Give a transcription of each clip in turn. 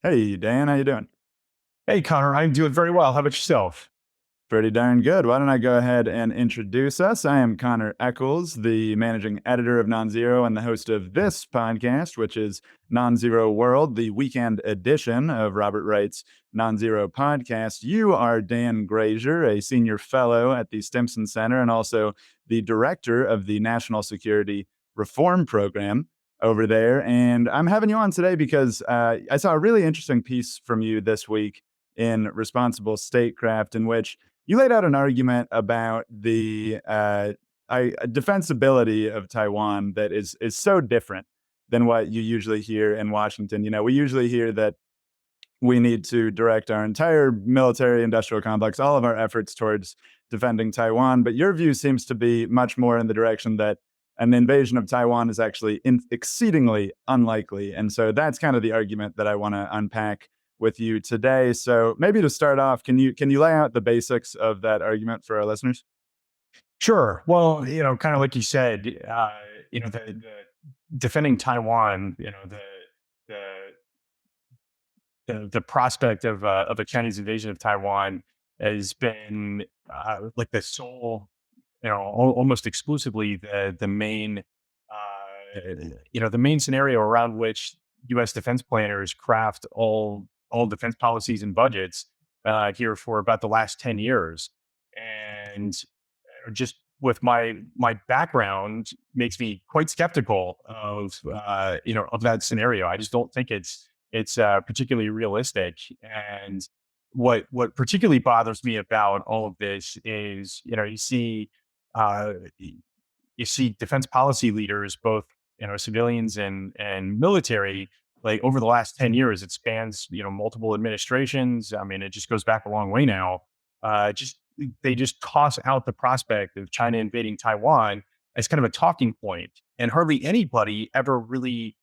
Hey, Dan, how you doing? Hey, Connor, I'm doing very well. How about yourself? Pretty darn good. Why don't I go ahead and introduce us? I am Connor Eccles, the managing editor of NonZero and the host of this podcast, which is NonZero World, the weekend edition of Robert Wright's NonZero podcast. You are Dan Grazier, a senior fellow at the Stimson Center and also the director of the National Security Reform Program over there. And I'm having you on today because I saw a really interesting piece from you this week in Responsible Statecraft, in which you laid out an argument about the defensibility of Taiwan that is so different than what you usually hear in Washington. You know, we usually hear that we need to direct our entire military industrial complex, all of our efforts towards defending Taiwan. But your view seems to be much more in the direction that an invasion of Taiwan is actually exceedingly unlikely. And so that's kind of the argument that I want to unpack with you today. So maybe to start off, can you lay out the basics of that argument for our listeners? Sure. Well, kind of like you said, the defending Taiwan, the the prospect of a Chinese invasion of Taiwan has been like the sole, almost exclusively the main, the main scenario around which U.S. defense planners craft all defense policies and budgets here for about the last 10 years, and just with my background makes me quite skeptical of that scenario. I just don't think it's particularly realistic. And what particularly bothers me about all of this is uh, you see defense policy leaders, both civilians and military, like over the last 10 years. It spans multiple administrations. I mean, it just goes back a long way now. Just They just toss out the prospect of China invading Taiwan as kind of a talking point, and hardly anybody ever really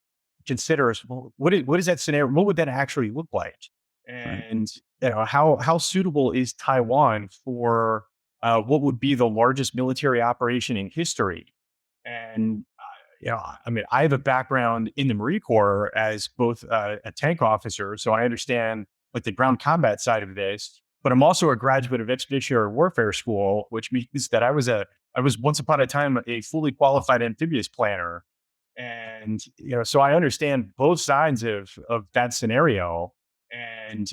considers, well, what is that scenario? What would that actually look like? Right. And how suitable is Taiwan for what would be the largest military operation in history? And I mean, I have a background in the Marine Corps as both a tank officer, so I understand like the ground combat side of this. But I'm also a graduate of Expeditionary Warfare School, which means that I was once upon a time a fully qualified amphibious planner, and so I understand both sides of that scenario, and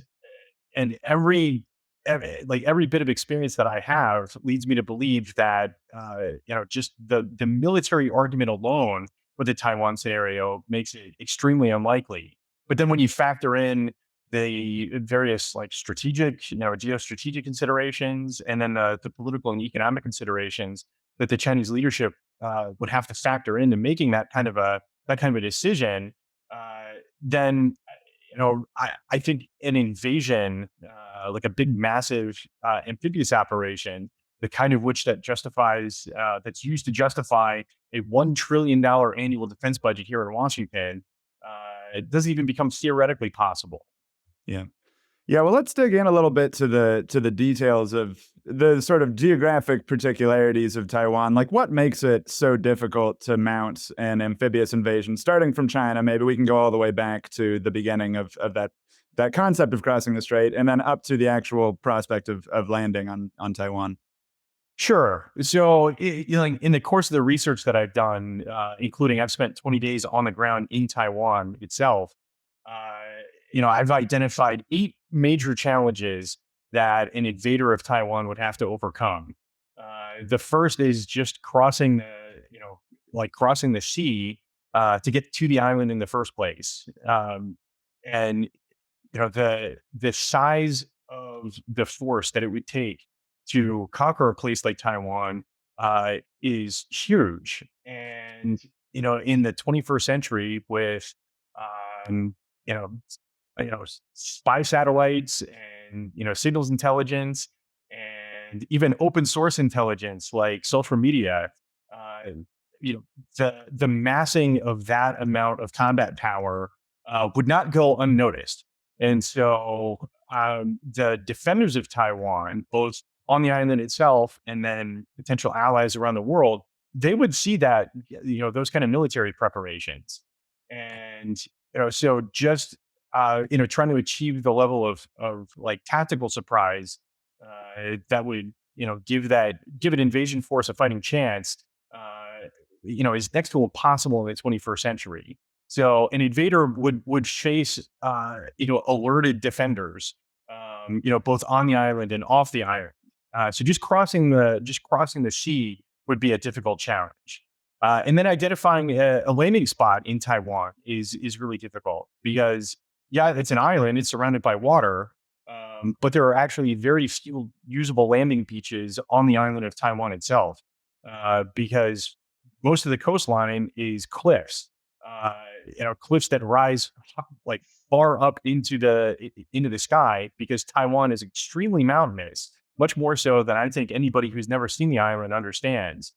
every bit of experience that I have leads me to believe that just the military argument alone for the Taiwan scenario makes it extremely unlikely. But then when you factor in the various like strategic, geostrategic considerations, and then the political and economic considerations that the Chinese leadership would have to factor into making that kind of a decision, then I think an invasion, like a big, massive amphibious operation, the kind of which that's used to justify a $1 trillion annual defense budget here in Washington, it doesn't even become theoretically possible. Yeah. Yeah, well, let's dig in a little bit to the details of the sort of geographic particularities of Taiwan. Like, what makes it so difficult to mount an amphibious invasion? Starting from China, maybe we can go all the way back to the beginning of that concept of crossing the strait, and then up to the actual prospect of landing on Taiwan. Sure. So, like in the course of the research that I've done, including I've spent 20 days on the ground in Taiwan itself, uh, I've identified 8 major challenges that an invader of Taiwan would have to overcome. The first is just crossing the sea to get to the island in the first place. And the size of the force that it would take to conquer a place like Taiwan is huge. And in the 21st century, with um, you know, spy satellites and signals intelligence and even open source intelligence like social media, uh, the massing of that amount of combat power would not go unnoticed. And so the defenders of Taiwan, both on the island itself and then potential allies around the world, they would see that, those kind of military preparations. And, so just trying to achieve the level of like tactical surprise that would, give an invasion force a fighting chance, is next to impossible in the 21st century. So an invader would face, alerted defenders, both on the island and off the island. So just crossing the sea would be a difficult challenge. And then identifying a landing spot in Taiwan is really difficult because yeah, it's an island, it's surrounded by water, but there are actually very few usable landing beaches on the island of Taiwan itself, because most of the coastline is cliffs, uh, cliffs that rise like far up into the sky because Taiwan is extremely mountainous, much more so than I think anybody who's never seen the island understands.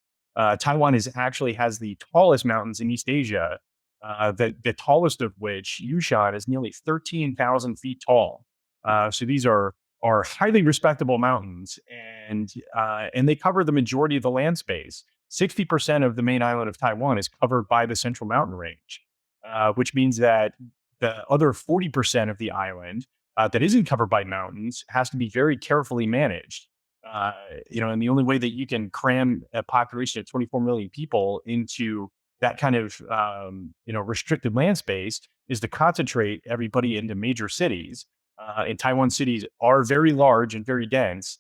Taiwan is actually has the tallest mountains in East Asia, the tallest of which, Yushan, is nearly 13,000 feet tall. So these are highly respectable mountains, and they cover the majority of the land space. 60% of the main island of Taiwan is covered by the Central Mountain Range, which means that the other 40% of the island that isn't covered by mountains has to be very carefully managed. And the only way that you can cram a population of 24 million people into that kind of restricted land space is to concentrate everybody into major cities. And Taiwan cities are very large and very dense.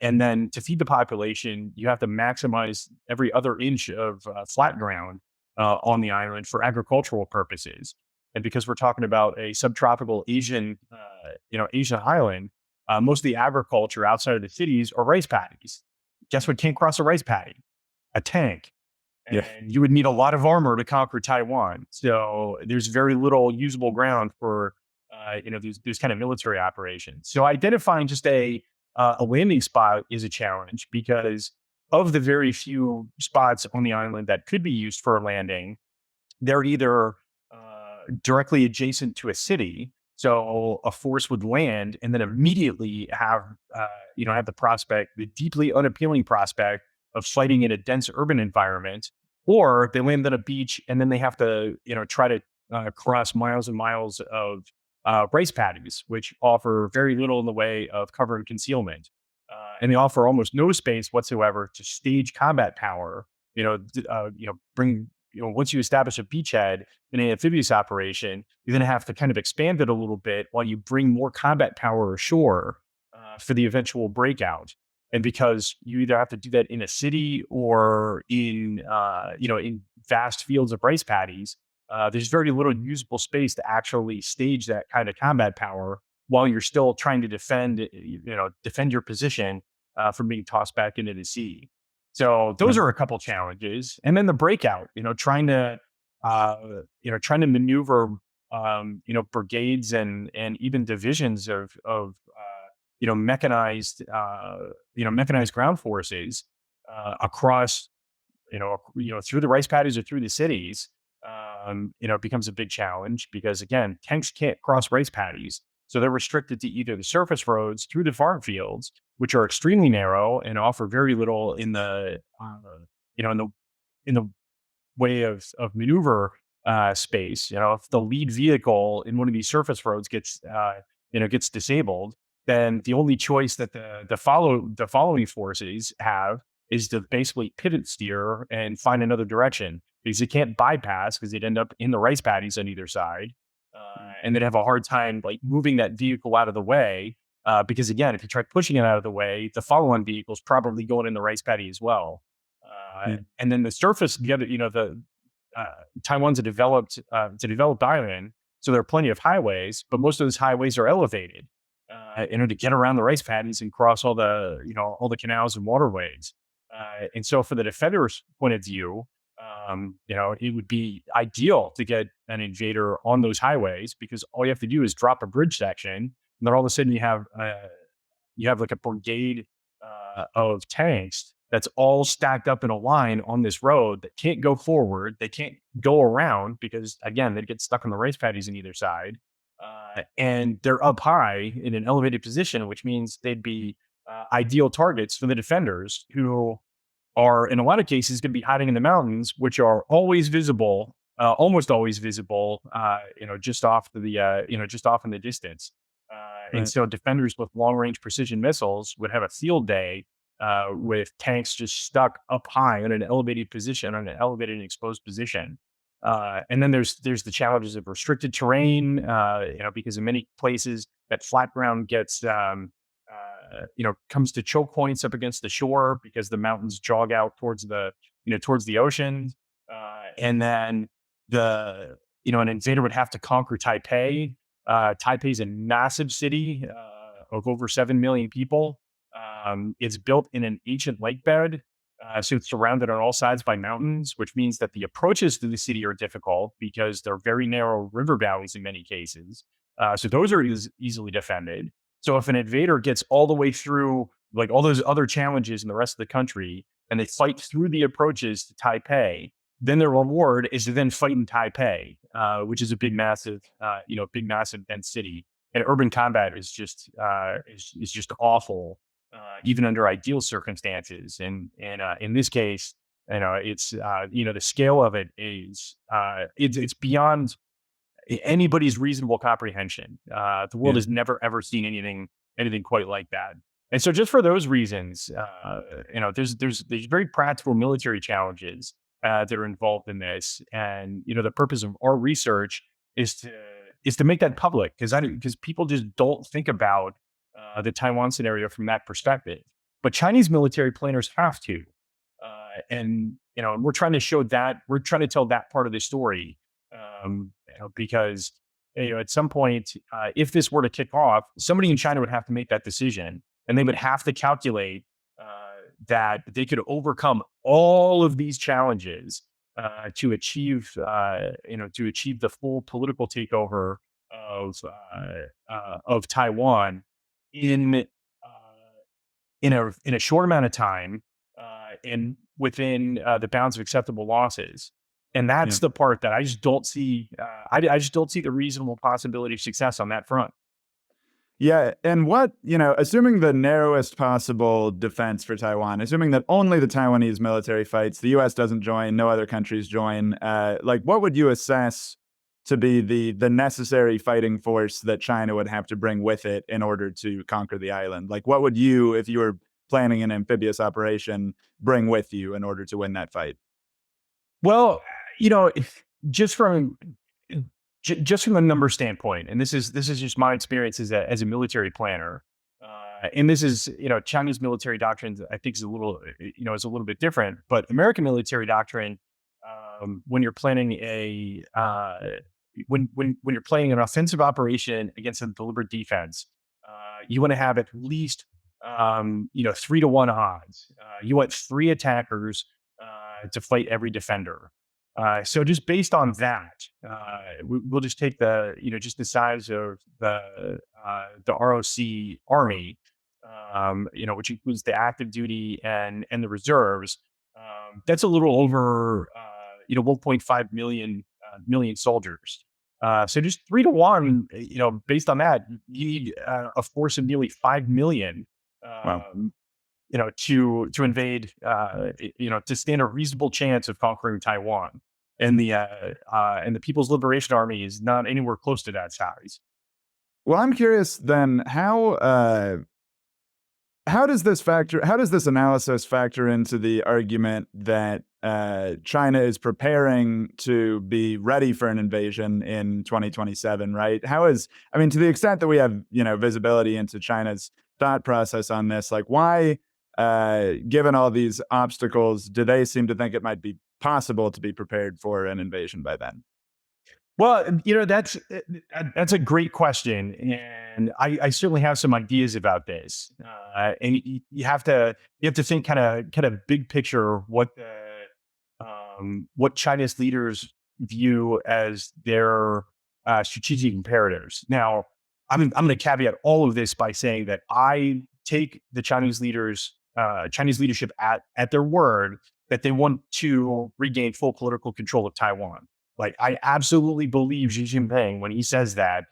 And then to feed the population, you have to maximize every other inch of flat ground on the island for agricultural purposes. And because we're talking about a subtropical Asian island, most of the agriculture outside of the cities are rice paddies. Guess what can't cross a rice paddy? A tank. Yeah. And you would need a lot of armor to conquer Taiwan. So there's very little usable ground for these kind of military operations. So identifying just a landing spot is a challenge because of the very few spots on the island that could be used for a landing, they're either directly adjacent to a city. So a force would land and then immediately have the deeply unappealing prospect of fighting in a dense urban environment, or they land on a beach and then they have to, try to cross miles and miles of rice paddies, which offer very little in the way of cover and concealment. And they offer almost no space whatsoever to stage combat power. Once you establish a beachhead in an amphibious operation, you're going to have to kind of expand it a little bit while you bring more combat power ashore for the eventual breakout. And because you either have to do that in a city or in vast fields of rice paddies, there's very little usable space to actually stage that kind of combat power while you're still trying to defend your position from being tossed back into the sea. So those are a couple challenges, and then the breakout. Trying to maneuver, brigades and even divisions of mechanized ground forces across, through the rice paddies or through the cities. Becomes a big challenge because again, tanks can't cross rice paddies, so they're restricted to either the surface roads through the farm fields, which are extremely narrow and offer very little in the in the way of maneuver space. If the lead vehicle in one of these surface roads gets disabled, then the only choice that the following forces have is to basically pivot steer and find another direction because they can't bypass because they'd end up in the rice paddies on either side, and they'd have a hard time like moving that vehicle out of the way. Because again, if you try pushing it out of the way, the follow-on vehicle is probably going in the rice paddy as well. And then the surface, Taiwan's it's a developed island, so there are plenty of highways, but most of those highways are elevated in order to get around the rice paddies and cross all the canals and waterways. And so, for the defender's point of view, it would be ideal to get an invader on those highways because all you have to do is drop a bridge section, and then all of a sudden you have like a brigade of tanks that's all stacked up in a line on this road that can't go forward. They can't go around because, again, they'd get stuck on the rice paddies on either side. And they're up high in an elevated position, which means they'd be ideal targets for the defenders who are, in a lot of cases, going to be hiding in the mountains, which are always visible almost always visible, just off to the, just off in the distance. And Right. so defenders with long range precision missiles would have a field day with tanks just stuck up high in an elevated position, on an elevated and exposed position. And then there's the challenges of restricted terrain, because in many places that flat ground gets, comes to choke points up against the shore because the mountains jog out towards the ocean. And then an invader would have to conquer Taipei. Taipei is a massive city of over 7 million people. It's built in an ancient lake bed. So it's surrounded on all sides by mountains, which means that the approaches to the city are difficult because they're very narrow river valleys in many cases. So those are easily defended. So if an invader gets all the way through like all those other challenges in the rest of the country and they fight through the approaches to Taipei, then their reward is to then fight in Taipei, which is a big, massive, dense city. And urban combat is just awful, even under ideal circumstances. And in this case, it's the scale of it is it's beyond anybody's reasonable comprehension. The world Yeah. has never ever seen anything quite like that. And so, just for those reasons, there's very practical military challenges that are involved in this, and the purpose of our research is to make that public because people just don't think about the Taiwan scenario from that perspective. But Chinese military planners have to, and we're trying to show that we're trying to tell that part of the story, because at some point, if this were to kick off, somebody in China would have to make that decision, and they would have to calculate that they could overcome all of these challenges to achieve, the full political takeover of Taiwan in in a short amount of time, and within the bounds of acceptable losses. And Yeah. that's the part that I just don't see. I just don't see the reasonable possibility of success on that front. Yeah, and assuming the narrowest possible defense for Taiwan, assuming that only the Taiwanese military fights, the US doesn't join, no other countries join, what would you assess to be the necessary fighting force that China would have to bring with it in order to conquer the island? Like, what would you, if you were planning an amphibious operation, bring with you in order to win that fight? Well, just from just from a number standpoint, and this is just my experience as a military planner, and this is Chinese military doctrine. I think is a little bit different, but American military doctrine, when you're planning when you're planning an offensive operation against a deliberate defense, you want to have at least 3 to 1 odds. You want three attackers to fight every defender. So just based on that, we'll just take just the size of the ROC army, which includes the active duty and the reserves. That's a little over 1.5 million soldiers. So just 3 to 1, based on that, you need a force of nearly 5 million. Wow. To invade, to stand a reasonable chance of conquering Taiwan. And the People's Liberation Army is not anywhere close to that size. Well, I'm curious then how does this analysis factor into the argument that China is preparing to be ready for an invasion in 2027, right? To the extent that we have, visibility into China's thought process on this, like why, given all these obstacles, do they seem to think it might be possible to be prepared for an invasion by then? Well, that's a great question, and I certainly have some ideas about this. And you have to think kind of big picture what China's leaders view as their strategic imperatives. Now, I'm going to caveat all of this by saying that I take the Chinese leadership at their word that they want to regain full political control of Taiwan. Like, I absolutely believe Xi Jinping when he says that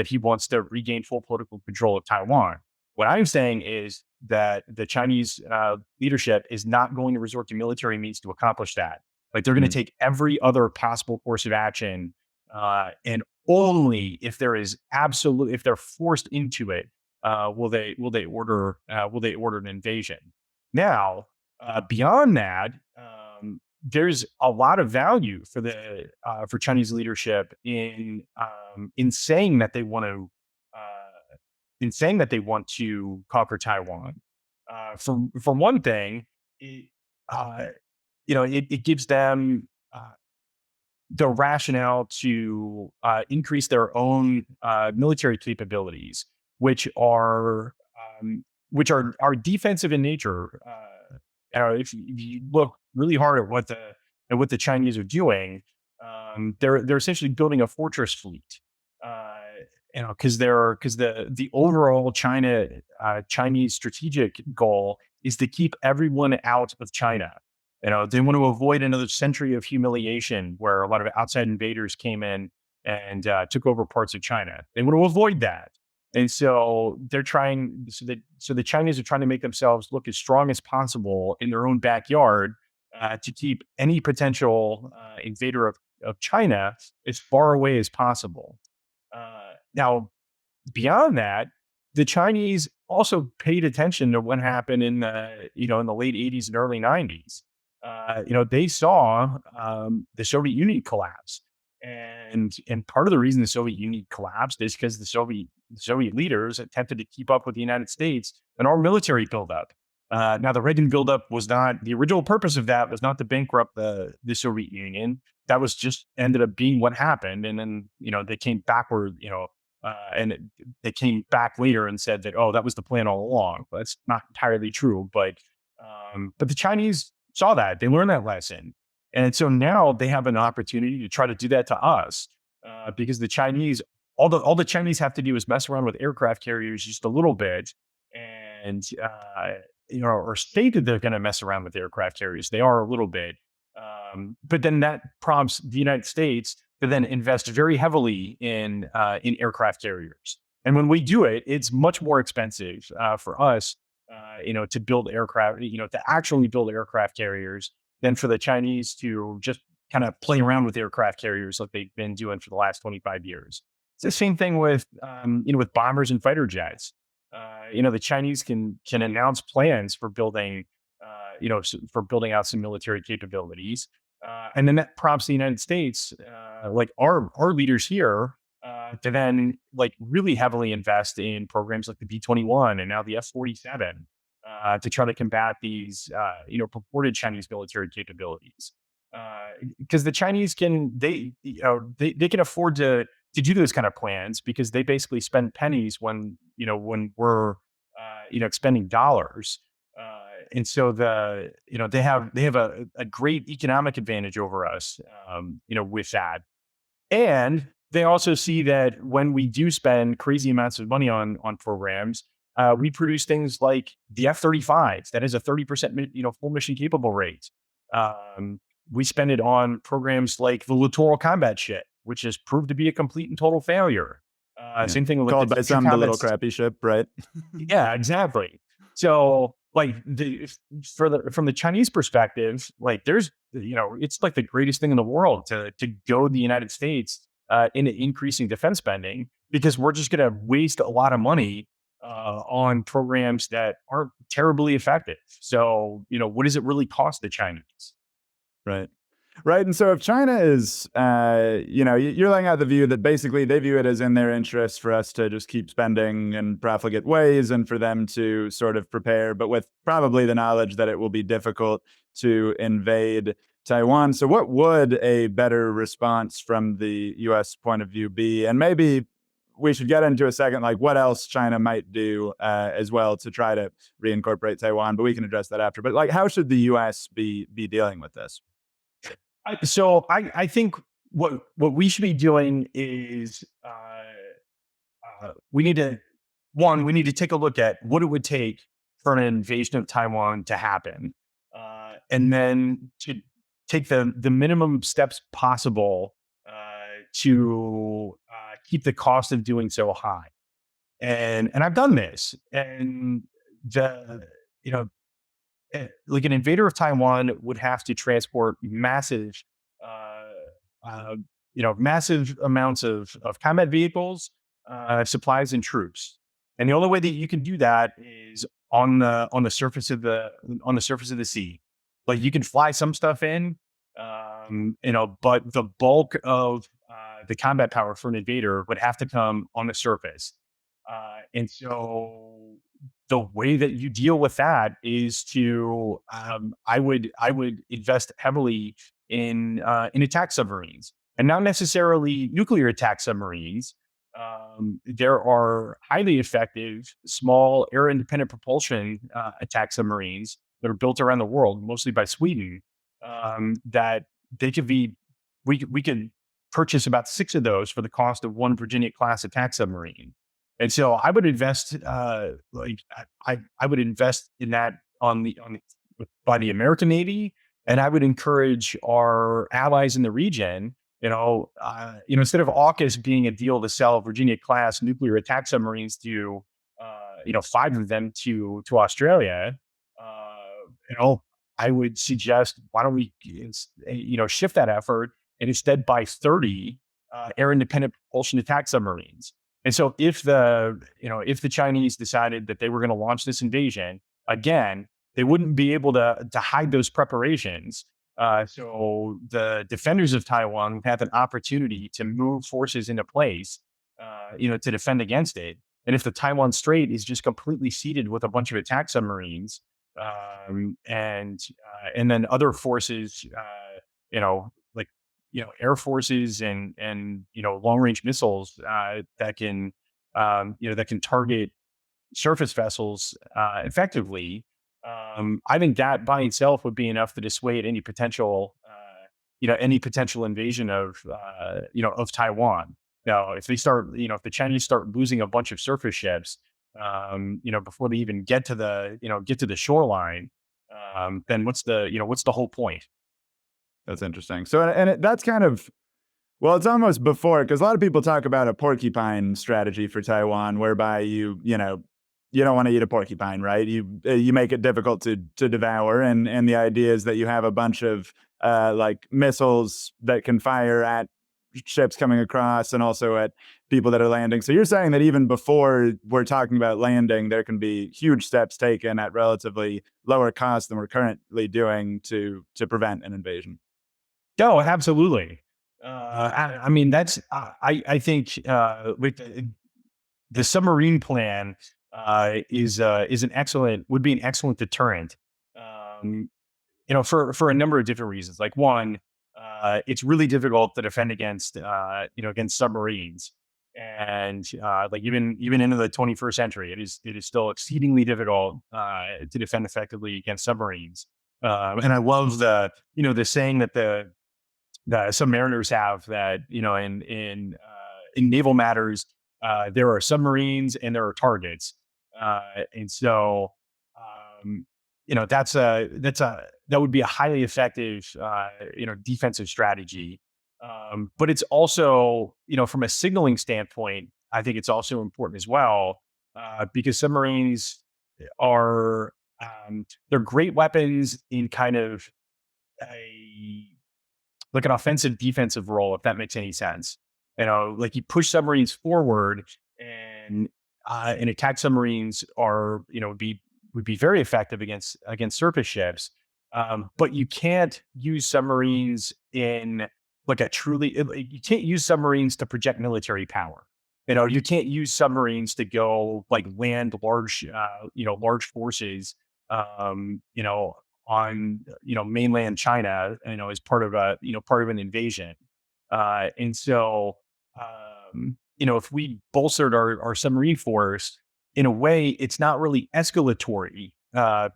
he wants to regain full political control of Taiwan. What I'm saying is that the Chinese leadership is not going to resort to military means to accomplish that. Like they're going to Mm. take every other possible course of action, and only if there is absolute, if they're forced into it, will they order an invasion. Now, beyond that, there's a lot of value for the for Chinese leadership in saying that they want to conquer Taiwan. For one thing, it, uh, it gives them the rationale to increase their own military capabilities, which are are defensive in nature. If you look really hard at what the Chinese are doing, they're essentially building a fortress fleet. Uh, because the overall Chinese strategic goal is to keep everyone out of China. They want to avoid another century of humiliation where a lot of outside invaders came in and took over parts of China. They want to avoid that. And so so the Chinese are trying to make themselves look as strong as possible in their own backyard to keep any potential invader of China as far away as possible. Now, beyond that, the Chinese also paid attention to what happened in the late '80s and early '90s. They saw the Soviet Union collapse, and part of the reason the Soviet Union collapsed is because the Soviet leaders attempted to keep up with the United States and our military buildup. Now, the Reagan buildup was not the original purpose of that was not to bankrupt the Soviet Union. That was just ended up being what happened, and then they came backward. They came back later and said that, oh, that was the plan all along. But that's not entirely true. But the Chinese saw that, they learned that lesson, and so now they have an opportunity to try to do that to us, because the Chinese, all the Chinese have to do is mess around with aircraft carriers just a little bit, and or state that they're going to mess around with aircraft carriers. They are a little bit, but then that prompts the United States to then invest very heavily in aircraft carriers. And when we do it, it's much more expensive for us, to build aircraft, to actually build aircraft carriers than for the Chinese to just kind of play around with aircraft carriers like they've been doing for the last 25 years. It's the same thing with, with bombers and fighter jets. The Chinese can announce plans for building, for building out some military capabilities, and then that prompts the United States, like our leaders here, to then like really heavily invest in programs like the B-21 and now the F-47, to try to combat these purported Chinese military capabilities. Because the Chinese they can afford to do those kind of plans because they basically spend pennies when we're expending dollars. And so they have a great economic advantage over us, with that. And they also see that when we do spend crazy amounts of money on programs, we produce things like the F-35 that has a 30% full mission capable rate. We spend it on programs like the littoral combat ship, which has proved to be a complete and total failure. Yeah. Same thing with like Called the by future some the combat. little crappy ship, right? Yeah, exactly. So, like from the Chinese perspective, like it's like the greatest thing in the world to go the United States into increasing defense spending because we're just going to waste a lot of money on programs that aren't terribly effective. So, what does it really cost the Chinese? Right. Right. And so if China is, you're laying out the view that basically they view it as in their interest for us to just keep spending in profligate ways and for them to sort of prepare, but with probably the knowledge that it will be difficult to invade Taiwan. So what would a better response from the US point of view be? And maybe we should get into a second, like what else China might do as well to try to reincorporate Taiwan, but we can address that after. But like, how should the US be dealing with this? I think what we should be doing is we need to take a look at what it would take for an invasion of Taiwan to happen, and then to take the minimum steps possible to keep the cost of doing so high. And I've done this, and the you know like an invader of Taiwan would have to transport massive, uh, uh, massive amounts of combat vehicles, supplies, and troops. And the only way that you can do that is on the surface of the sea. Like you can fly some stuff in, but the bulk of the combat power for an invader would have to come on the surface. And so the way that you deal with that is to I would invest heavily in attack submarines, and not necessarily nuclear attack submarines. There are highly effective small air independent propulsion attack submarines that are built around the world, mostly by Sweden. That they could be we could purchase about six of those for the cost of one Virginia class attack submarine. And so I would invest, I would invest in that by the American Navy, and I would encourage our allies in the region. Instead of AUKUS being a deal to sell Virginia class nuclear attack submarines to, five of them to Australia, uh, I would suggest why don't we, shift that effort and instead buy 30 air independent propulsion attack submarines. And so if the Chinese decided that they were going to launch this invasion again, they wouldn't be able to hide those preparations. So the defenders of Taiwan have an opportunity to move forces into place, to defend against it. And if the Taiwan Strait is just completely seeded with a bunch of attack submarines, and then other forces, like air forces and long range missiles that can target surface vessels effectively. I think that by itself would be enough to dissuade any potential invasion of Taiwan. Now, if if the Chinese start losing a bunch of surface ships, before they even get to the shoreline, then what's the whole point? That's interesting. So, that's kind of, well, it's almost before, because a lot of people talk about a porcupine strategy for Taiwan, whereby you don't want to eat a porcupine, right? You make it difficult to devour, and the idea is that you have a bunch of like missiles that can fire at ships coming across and also at people that are landing. So you're saying that even before we're talking about landing, there can be huge steps taken at relatively lower cost than we're currently doing to prevent an invasion. No, absolutely. I mean, I think with the submarine plan would be an excellent deterrent. For a number of different reasons. Like one, it's really difficult to defend against against submarines, and like even into the 21st century, it is still exceedingly difficult to defend effectively against submarines. And I love the saying that the submariners have, that in naval matters, there are submarines and there are targets. And so that would be a highly effective defensive strategy. But it's also, from a signaling standpoint, I think it's also important as well, because submarines are they're great weapons in kind of a like an offensive defensive role, if that makes any sense. Like you push submarines forward, and attack submarines would be very effective against surface ships. But you can't use submarines in like you can't use submarines to project military power. You can't use submarines to go like land large forces, on mainland China, as part of an invasion. And so if we bolstered our submarine force, in a way, it's not really escalatory,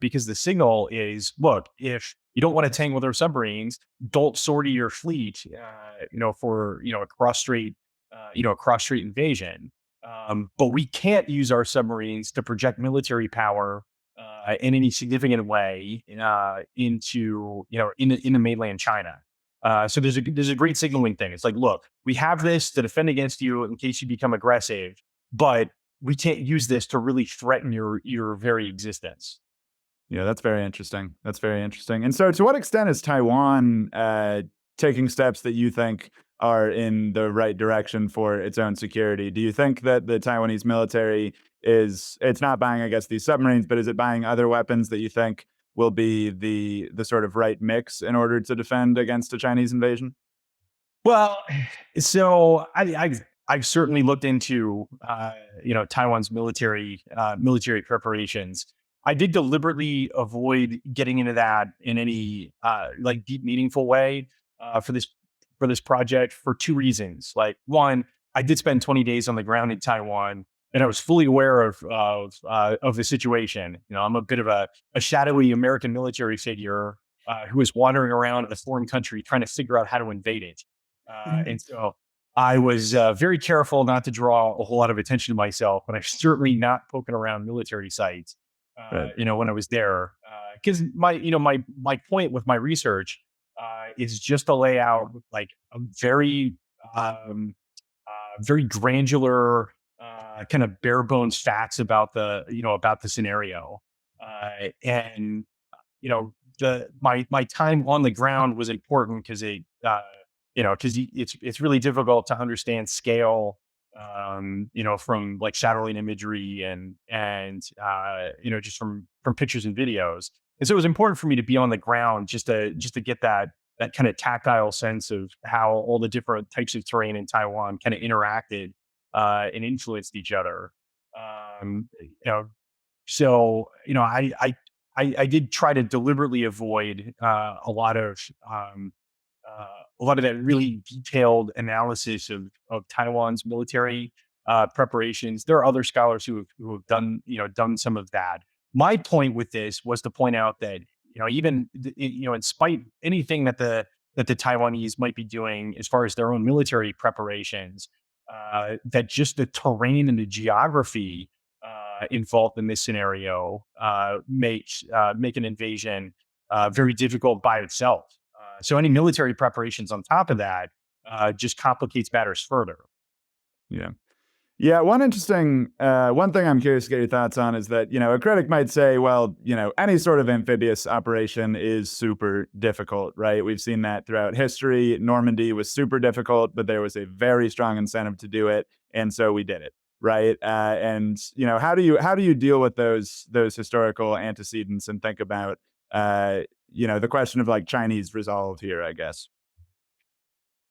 because the signal is, look, if you don't want to tangle with our submarines, don't sortie your fleet, for a cross strait invasion. But we can't use our submarines to project military power in any significant way into mainland China. So there's a great signaling thing. It's like, look, we have this to defend against you in case you become aggressive, but we can't use this to really threaten your very existence. Yeah, that's very interesting. That's very interesting. And so, to what extent is Taiwan taking steps that you think are in the right direction for its own security? Do you think that the Taiwanese military it's not buying, I guess, these submarines, but is it buying other weapons that you think will be the sort of right mix in order to defend against a Chinese invasion? Well, so I've certainly looked into Taiwan's military preparations. I did deliberately avoid getting into that in any like deep, meaningful way for this project for two reasons. Like one, I did spend 20 days on the ground in Taiwan, and I was fully aware of the situation. You know, I'm a bit of a shadowy American military figure who was wandering around in a foreign country trying to figure out how to invade it. And so I was very careful not to draw a whole lot of attention to myself, but I'm certainly not poking around military sites, Right. when I was there. Because my point with my research is just to lay out like a um, very granular, kind of bare bones facts about about the scenario, and my time on the ground was important because it's really difficult to understand scale, from like satellite imagery and just from pictures and videos. And so it was important for me to be on the ground just to get that kind of tactile sense of how all the different types of terrain in Taiwan kind of interacted and influenced each other. Um, you know, so I did try to deliberately avoid a lot of that really detailed analysis of Taiwan's military preparations. There are other scholars who have done some of that. My point with this was to point out that in spite anything that the Taiwanese might be doing as far as their own military preparations, that just the terrain and the geography involved in this scenario make an invasion very difficult by itself. So any military preparations on top of that just complicates matters further. Yeah. Yeah, one thing I'm curious to get your thoughts on is that, a critic might say, well, any sort of amphibious operation is super difficult, right? We've seen that throughout history. Normandy was super difficult, but there was a very strong incentive to do it, and so we did it, right? And how do you deal with those historical antecedents and think about the question of like Chinese resolve here, I guess.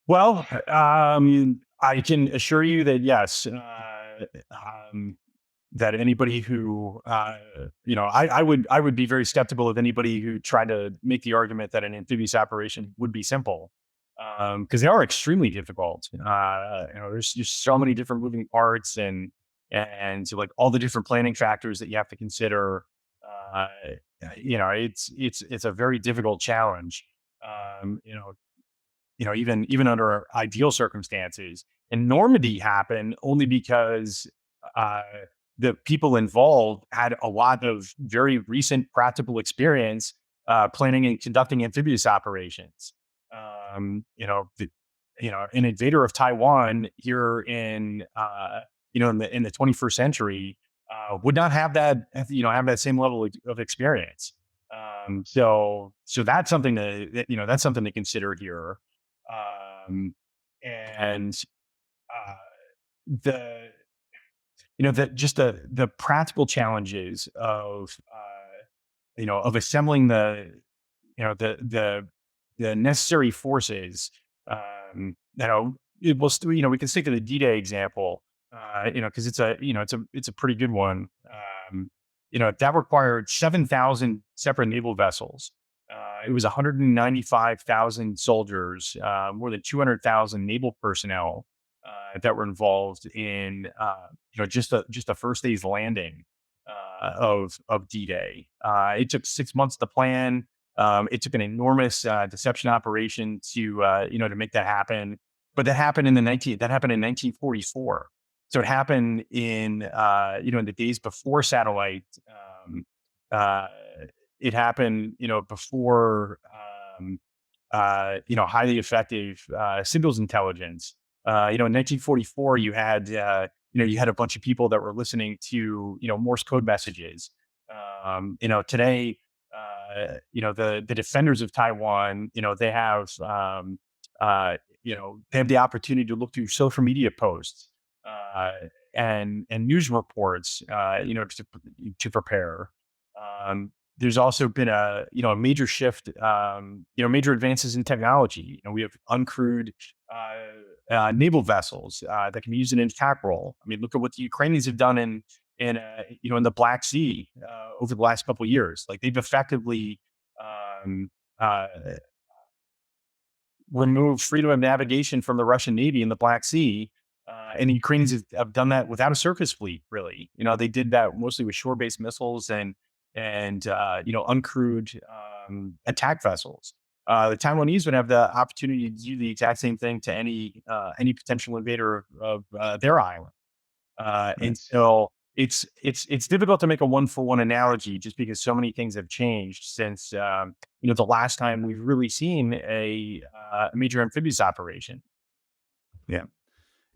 Well, I can assure you that yes, um, that anybody who I would be very skeptical of anybody who tried to make the argument that an amphibious operation would be simple, because they are extremely difficult. There's just so many different moving parts and so, like all the different planning factors that you have to consider. Uh, it's a very difficult challenge. Um, you know, even under ideal circumstances. And Normandy happened only because uh, the people involved had a lot of very recent practical experience planning and conducting amphibious operations. An invader of Taiwan here in the 21st century would not have that same level of experience. So that's something that's something to consider here. And uh, the the practical challenges of assembling the necessary forces. It will still, we can stick to the D-Day example, because it's a pretty good one. That required 7,000 separate naval vessels. It was 195,000 soldiers, more than 200,000 naval personnel that were involved in just the first day's landing of D-Day. It took 6 months to plan. It took an enormous deception operation to make that happen. But that happened in 1944. So it happened in the days before satellite. Uh, it happened, before highly effective signals intelligence. In 1944, you had a bunch of people that were listening to Morse code messages. Today the defenders of Taiwan, they have, they have the opportunity to look through social media posts, uh, and news reports, to prepare. There's also been a major shift, major advances in technology. We have uncrewed naval vessels that can be used in an attack role. I mean, look at what the Ukrainians have done in the Black Sea over the last couple of years. Like they've effectively um, uh, removed freedom of navigation from the Russian Navy in the Black Sea. And the Ukrainians have done that without a surface fleet, really. They did that mostly with shore-based missiles and uncrewed attack vessels. The Taiwanese would have the opportunity to do the exact same thing to any potential invader of their island. Right. And so it's difficult to make a one for one analogy just because so many things have changed since the last time we've really seen a major amphibious operation. Yeah.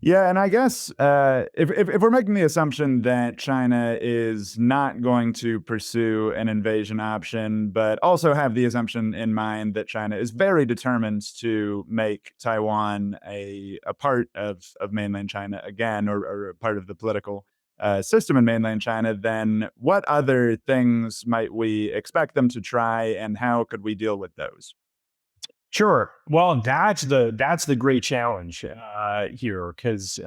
Yeah, and I guess if we're making the assumption that China is not going to pursue an invasion option, but also have the assumption in mind that China is very determined to make Taiwan a part of mainland China again, or a part of the political system in mainland China, then what other things might we expect them to try, and how could we deal with those? Sure. Well, that's the great challenge here, because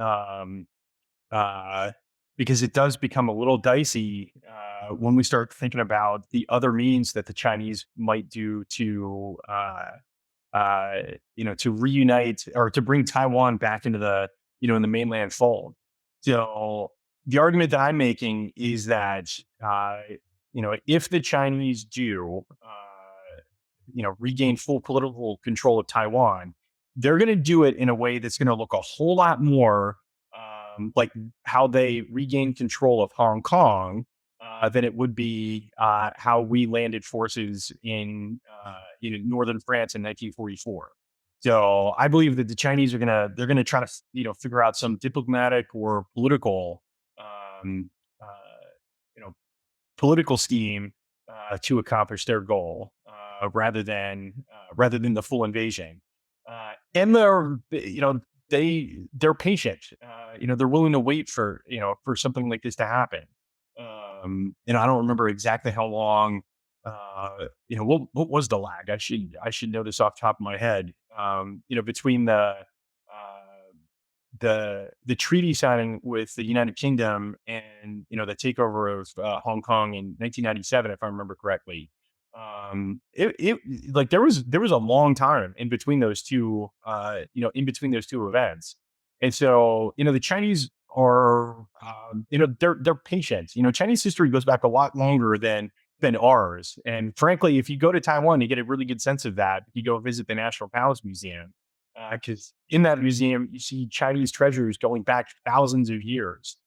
it does become a little dicey when we start thinking about the other means that the Chinese might do to reunite or to bring Taiwan back into in the mainland fold. So the argument that I'm making is that, if the Chinese do, regain full political control of Taiwan, they're going to do it in a way that's going to look a whole lot more like how they regained control of Hong Kong than it would be how we landed forces in northern France in 1944. So I believe that the Chinese they're gonna try to figure out some diplomatic or um, uh, you know political scheme to accomplish their goal, rather than the full invasion. And they're patient. They're willing to wait for something like this to happen. I don't remember exactly how long. What was the lag? I should know this off the top of my head. Between the treaty signing with the United Kingdom and the takeover of Hong Kong in 1997, if I remember correctly. It like there was a long time in between those two, events, and so the Chinese are, they're patient. Chinese history goes back a lot longer than ours, and frankly, if you go to Taiwan, you get a really good sense of that. You go visit the National Palace Museum, because in that museum you see Chinese treasures going back thousands of years.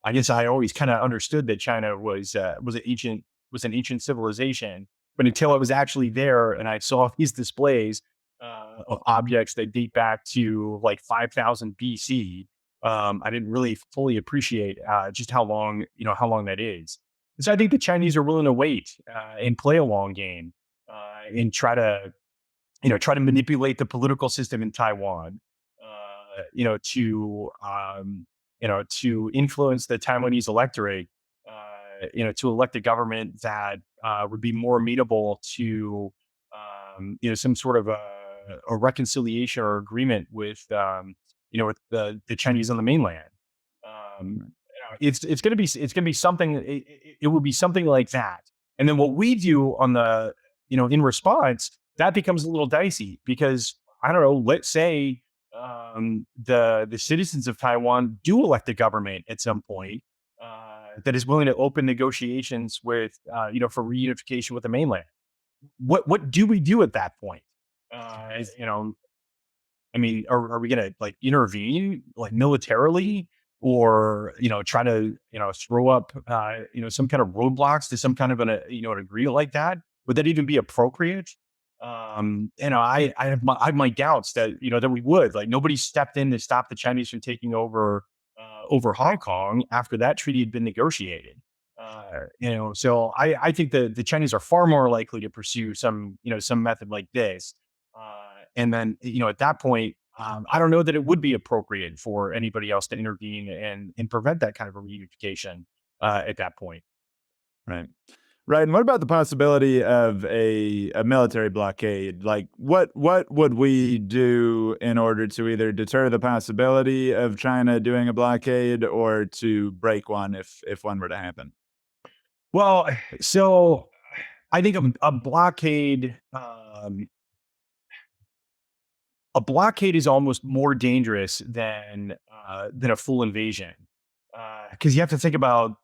I guess I always kind of understood that China was an ancient civilization, but until I was actually there and I saw these displays of objects that date back to like 5,000 BC, I didn't really fully appreciate just how long that is. And so I think the Chinese are willing to wait and play a long game and try to manipulate the political system in Taiwan, to influence the Taiwanese electorate, to elect a government that would be more amenable to, some sort of a reconciliation or agreement with the Chinese on the mainland. It's gonna be something. It will be something like that. And then what we do in response, that becomes a little dicey because I don't know. Let's say the citizens of Taiwan do elect a government at some point that is willing to open negotiations for reunification with the mainland. What do we do at that point? Uh, you know, I mean, are we gonna like intervene like militarily, or try to throw up some kind of roadblocks to some kind of an agreement like that? Would that even be appropriate? I have my doubts that we would. Like, nobody stepped in to stop the Chinese from taking over Hong Kong after that treaty had been negotiated. So I think the Chinese are far more likely to pursue some method like this. And then, at that point, I don't know that it would be appropriate for anybody else to intervene and prevent that kind of a reunification at that point. Right. Right. And what about the possibility of a military blockade? Like what would we do in order to either deter the possibility of China doing a blockade or to break one if one were to happen? Well, so I think a blockade. A blockade is almost more dangerous than a full invasion, because you have to think about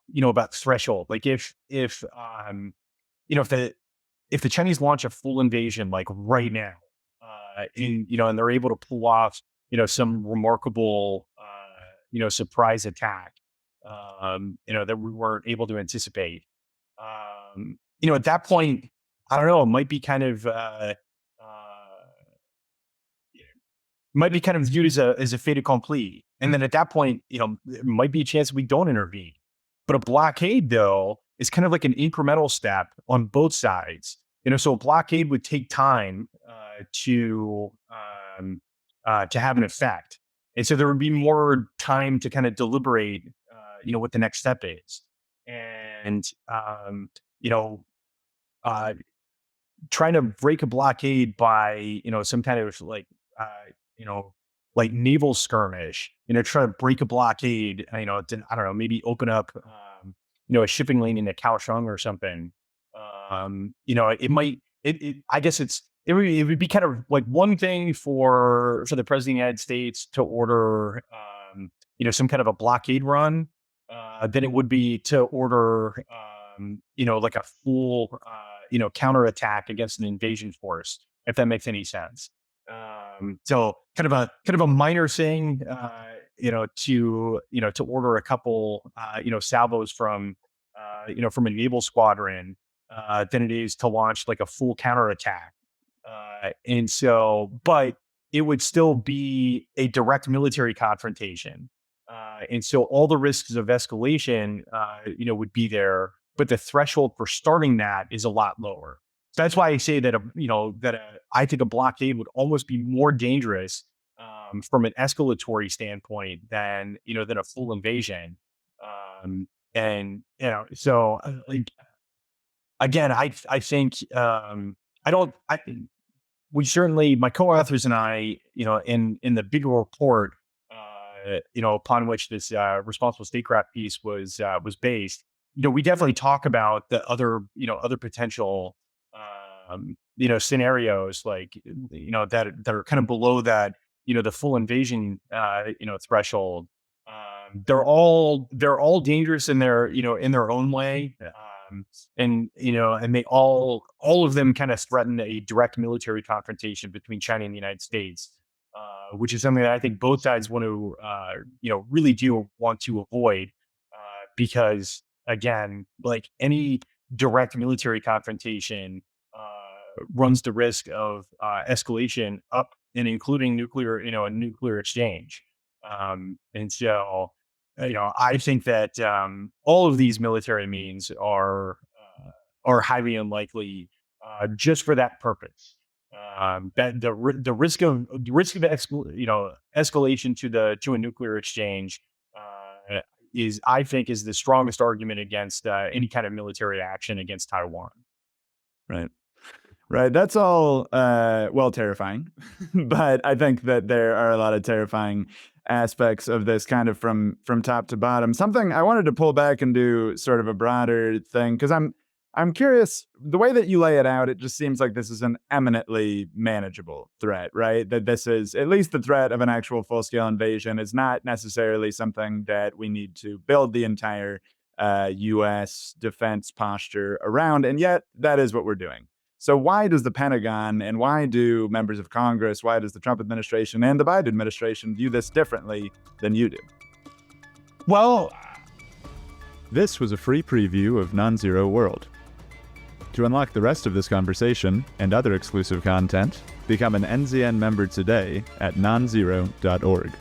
threshold. Like you know if the if the Chinese launch a full invasion like right now, and they're able to pull off some remarkable surprise attack, that we weren't able to anticipate. At that point, I don't know. It might be kind of viewed as a fait accompli. And then at that point, there might be a chance we don't intervene. But a blockade, though, is kind of like an incremental step on both sides. So a blockade would take time to have an effect, and so there would be more time to kind of deliberate, what the next step is, and you know, uh, trying to break a blockade by some kind of uh, you know like naval skirmish, try to break a blockade, to, I don't know, maybe open up a shipping lane into Kaohsiung or something. It might I guess it would be kind of like one thing for the president of the United States to order some kind of a blockade run, than it would be to order like a full counterattack against an invasion force, if that makes any sense. So kind of a minor thing, to order a couple salvos from a naval squadron, than it is to launch like a full counterattack. But it would still be a direct military confrontation. And so all the risks of escalation, would be there, but the threshold for starting that is a lot lower. So that's why I say that I think a blockade would almost be more dangerous, from an escalatory standpoint than a full invasion. And so like again, I think I don't I we certainly, my co-authors and I, in the bigger report, upon which this responsible statecraft piece was based, we definitely talk about the other potential, scenarios, like, that are kind of below that, the full invasion, threshold. They're all dangerous in their own way. And they all of them kind of threaten a direct military confrontation between China and the United States, which is something that I think both sides want to, really do want to avoid, because again, like any direct military confrontation, runs the risk of escalation up and including a nuclear exchange. And so, I think that all of these military means are highly unlikely, just for that purpose. That the risk of escalation to a nuclear exchange, I think is the strongest argument against any kind of military action against Taiwan. Right. Right. That's all, well, terrifying. But I think that there are a lot of terrifying aspects of this kind of from top to bottom. Something I wanted to pull back and do sort of a broader thing, because I'm curious, the way that you lay it out, it just seems like this is an eminently manageable threat, right? That this is at least the threat of an actual full-scale invasion is not necessarily something that we need to build the entire US defense posture around, and yet that is what we're doing. So why does the Pentagon and why do members of Congress, why does the Trump administration and the Biden administration view this differently than you do? Well, this was a free preview of NonZero World. To unlock the rest of this conversation and other exclusive content, become an NZN member today at nonzero.org.